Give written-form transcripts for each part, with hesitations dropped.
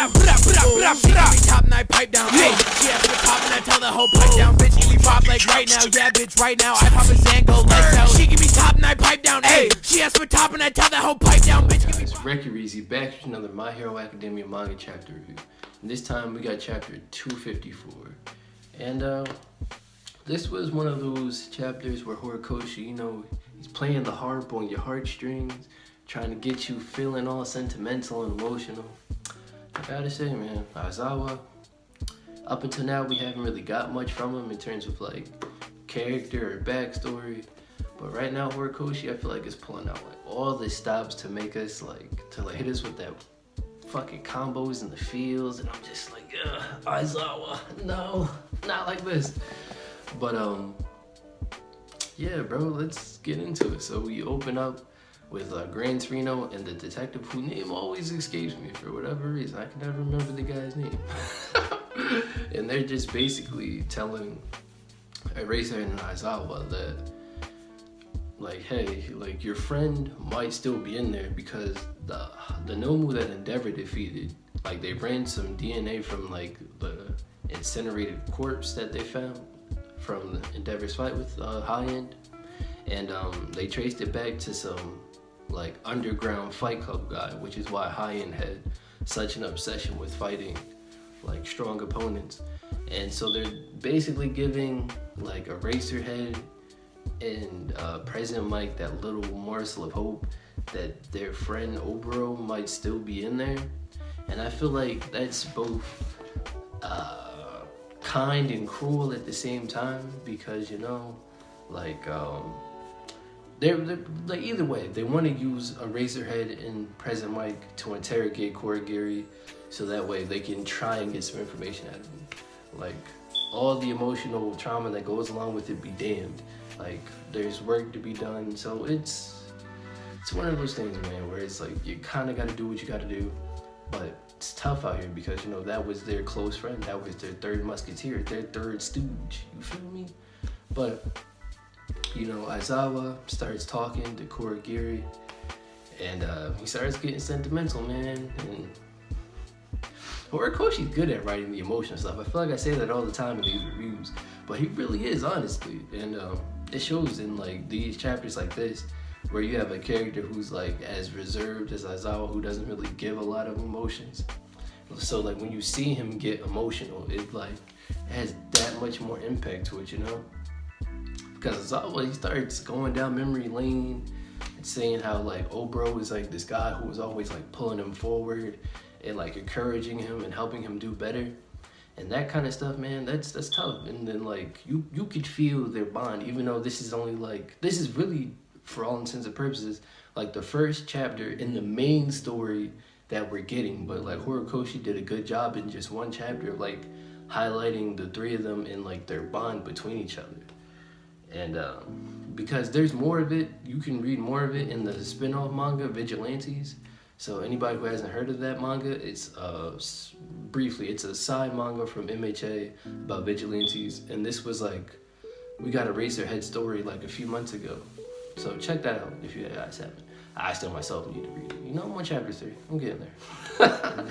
She give me top and I pipe down. Hey, she asked for top and I tell the whole pipe down. Bitch, give me pop like right now. Yeah, bitch, right now. I pop a Zango lights out. She give me top and I pipe down. Hey, she asked for top and I tell the whole pipe down. Bitch, give me pop. Rekireezy back with another My Hero Academia manga chapter review. And this time we got chapter 254. And this was one of those chapters where Horikoshi, you know, he's playing the harp on your heartstrings, trying to get you feeling all sentimental and emotional. I gotta say, man, Aizawa, up until now we haven't really got much from him in terms of like character or backstory. But right now Horikoshi, I feel like is pulling out like all the stops to make us like hit us with that fucking combos in the fields, and I'm just like, Aizawa, no, not like this. But yeah, bro, let's get into it. So we open up with Gran Torino and the detective whose name always escapes me for whatever reason. I can never remember the guy's name. And they're just basically telling Eraser and Aizawa that, like, hey, like, your friend might still be in there because the Nomu that Endeavor defeated, like, they ran some DNA from, like, the incinerated corpse that they found from Endeavor's fight with High End. And they traced it back to some like underground fight club guy, which is why High End had such an obsession with fighting like strong opponents. And so they're basically giving like Eraserhead and President Mike that little morsel of hope that their friend Oboro might still be in there. And I feel like that's both kind and cruel at the same time, because, you know, like they're like, either way they want to use Eraserhead and President Mike to interrogate Kurogiri, so that way they can try and get some information out of him. Like, all the emotional trauma that goes along with it be damned. Like, there's work to be done. So it's one of those things, man, where it's like you kind of got to do what you got to do, but it's tough out here because, you know, that was their close friend, that was their third musketeer, their third stooge, you feel me? But, you know, Aizawa starts talking to Kurogiri, and he starts getting sentimental, man. And Horikoshi's good at writing the emotional stuff. I feel like I say that all the time in these reviews, but he really is, honestly. And it shows in like these chapters like this, where you have a character who's like as reserved as Aizawa, who doesn't really give a lot of emotions. So like when you see him get emotional, it like has that much more impact to it, you know? Because Aizawa, he starts going down memory lane and saying how like Oboro is like this guy who was always like pulling him forward and like encouraging him and helping him do better. And that kind of stuff, man, that's tough. And then like you could feel their bond, even though this is only like, this is really, for all intents and purposes, like the first chapter in the main story that we're getting. But like Horikoshi did a good job in just one chapter of like highlighting the three of them and like their bond between each other. And because there's more of it, you can read more of it in the spin-off manga Vigilantes. So anybody who hasn't heard of that manga, it's briefly, it's a side manga from MHA about Vigilantes. And this was like, we got a Eraserhead story like a few months ago. So check that out if you guys haven't. I still myself need to read it. You know, I'm on chapter 3. I'm getting there.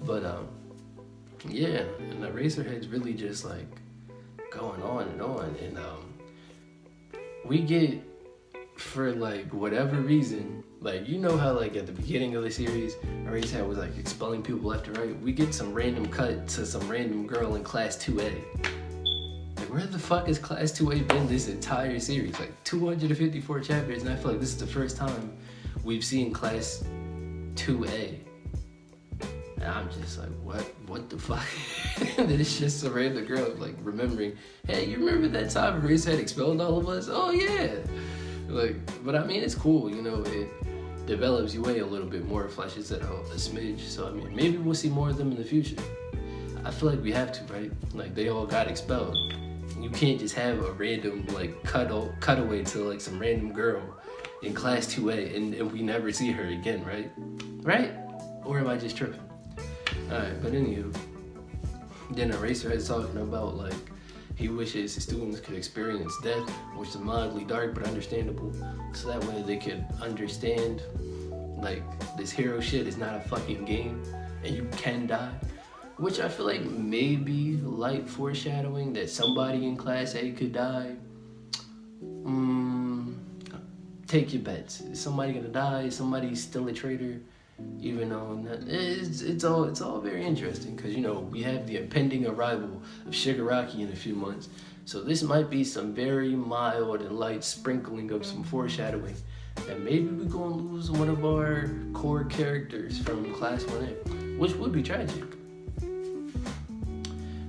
But yeah, and the Eraserhead's really just like going on. And we get, for like whatever reason, like, you know how like at the beginning of the series, Eraserhead was like expelling people left and right. We get some random cut to some random girl in class 2A. Where the fuck has Class 2A been this entire series? Like 254 chapters, and I feel like this is the first time we've seen Class 2A. And I'm just like, what the fuck? And then it's just a random girl like remembering, hey, you remember that time Eraserhead expelled all of us? Oh yeah. Like, but I mean, it's cool, you know, it develops you a little bit more, fleshes it out a smidge. So I mean, maybe we'll see more of them in the future. I feel like we have to, right? Like, they all got expelled. You can't just have a random like cutaway to like some random girl in Class 2A and we never see her again, right? Right? Or am I just tripping? Alright, but anywho, then Eraserhead's talking about like he wishes his students could experience death, which is mildly dark but understandable, so that way they could understand like this hero shit is not a fucking game. and you can die, which I feel like maybe light foreshadowing that somebody in Class A could die. Take your bets. Is somebody gonna die? Is somebody still a traitor? Even though it's all very interesting, because we have the impending arrival of Shigaraki in a few months, so this might be some very mild and light sprinkling of some foreshadowing that maybe we're gonna lose one of our core characters from Class 1A, which would be tragic.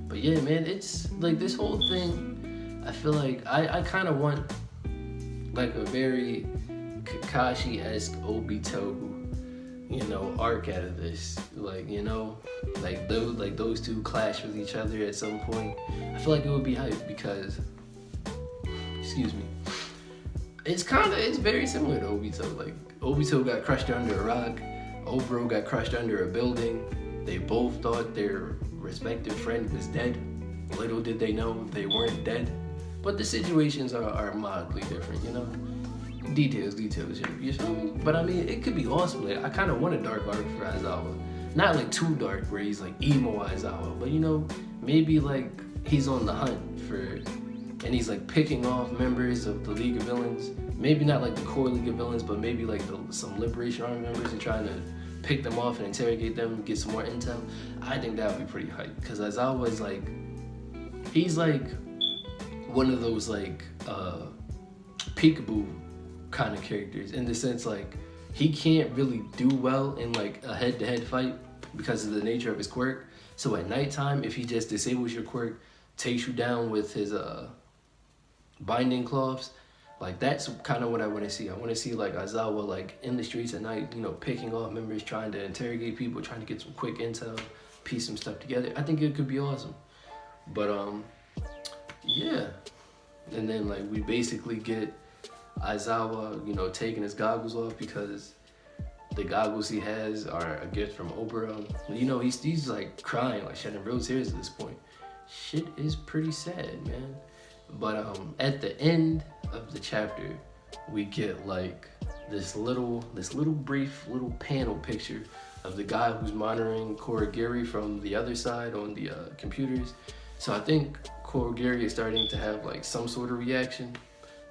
But yeah, man, it's like this whole thing, I feel like I kind of want like a very Kakashi-esque Obito arc out of this, like those two clash with each other at some point. I feel like it would be hype because, excuse me, it's very similar to Obito. Like Obito got crushed under a rock, Obro got crushed under a building. They both thought their respective friend was dead. Little did they know they weren't dead. But the situations are mildly different, Details, you feel me? But I mean, it could be awesome. Like, I kind of want a dark arc for Aizawa. Not like too dark where he's like emo Aizawa, but maybe like he's on the hunt and he's like picking off members of the League of Villains. Maybe not like the core League of Villains, but maybe like some Liberation Army members, and trying to pick them off and interrogate them, get some more intel. I think that would be pretty hype, because Aizawa is like, he's like one of those like peekaboo kind of characters, in the sense like he can't really do well in like a head-to-head fight because of the nature of his quirk. So at nighttime, if he just disables your quirk, takes you down with his binding cloths, like that's kind of what I want to see. I want to see like Aizawa like in the streets at night, picking off members, trying to interrogate people, trying to get some quick intel, piece some stuff together. I think it could be awesome. But yeah, and then like we basically get Aizawa, taking his goggles off, because the goggles he has are a gift from Oboro. He's like crying, like shedding real tears at this point. Shit is pretty sad, man. But at the end of the chapter, we get like this little brief panel picture of the guy who's monitoring Kurogiri from the other side on the computers. So I think Kurogiri is starting to have like some sort of reaction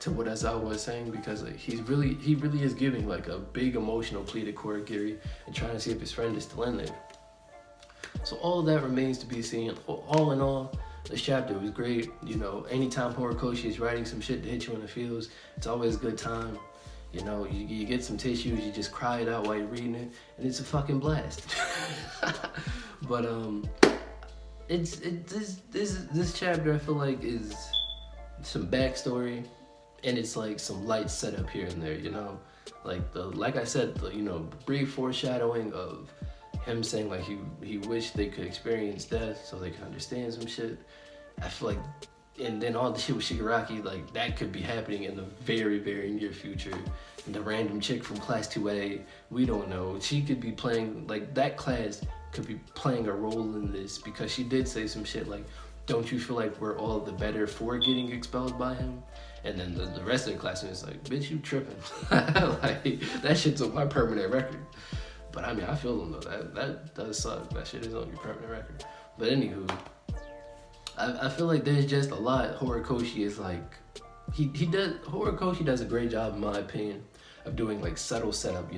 to what Aizawa was saying, because like he really is giving like a big emotional plea to Kurogiri and trying to see if his friend is still in there. So all of that remains to be seen. All in all, this chapter was great. Anytime Horikoshi is writing some shit to hit you in the feels, it's always a good time. You get some tissues, you just cry it out while you're reading it, and it's a fucking blast. But this chapter I feel like is some backstory, and it's like some light setup here and there, like I said, the brief foreshadowing of him saying like he wished they could experience death so they could understand some shit. I feel like, and then all the shit with Shigaraki, like that could be happening in the very, very near future. And the random chick from Class 2A, we don't know. She could be playing, like that class could be playing a role in this, because she did say some shit like, don't you feel like we're all the better for getting expelled by him? And then the rest of the classmates like, bitch, you tripping. Like, that shit's on my permanent record. But I mean, I feel them though. That does suck. That shit is on your permanent record. But anywho, I feel like there's just a lot. Horikoshi is like, Horikoshi does a great job, in my opinion, of doing like subtle setup,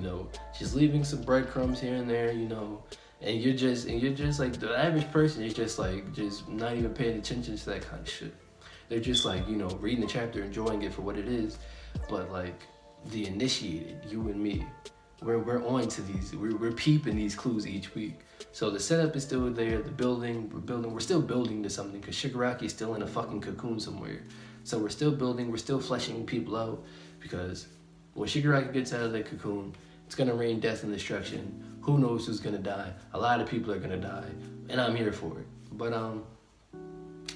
just leaving some breadcrumbs here and there, and you're just like, the average person is just not even paying attention to that kind of shit. They're just like, reading the chapter, enjoying it for what it is. But like the initiated, you and me, we're on to these, we're peeping these clues each week. So the setup is still there, we're still building to something, because Shigaraki is still in a fucking cocoon somewhere. So we're still building, we're still fleshing people out, because when Shigaraki gets out of that cocoon, it's gonna rain death and destruction. Who knows who's gonna die? A lot of people are gonna die, and I'm here for it. But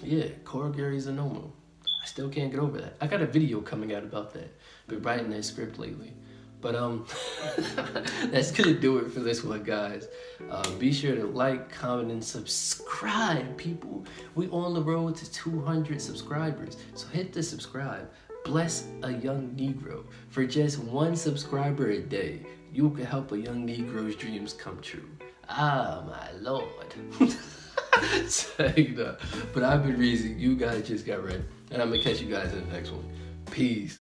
yeah, Kurogiri's a no-mo. I still can't get over that. I got a video coming out about that. Been writing that script lately. But that's gonna do it for this one, guys. Be sure to like, comment, and subscribe, people. We on the road to 200 subscribers, so hit the subscribe. Bless a young Negro. For just 1 subscriber a day, you can help a young Negro's dreams come true. Ah, my lord. Saying that. But I've been Reezy. You guys just got ready. And I'm going to catch you guys in the next one. Peace.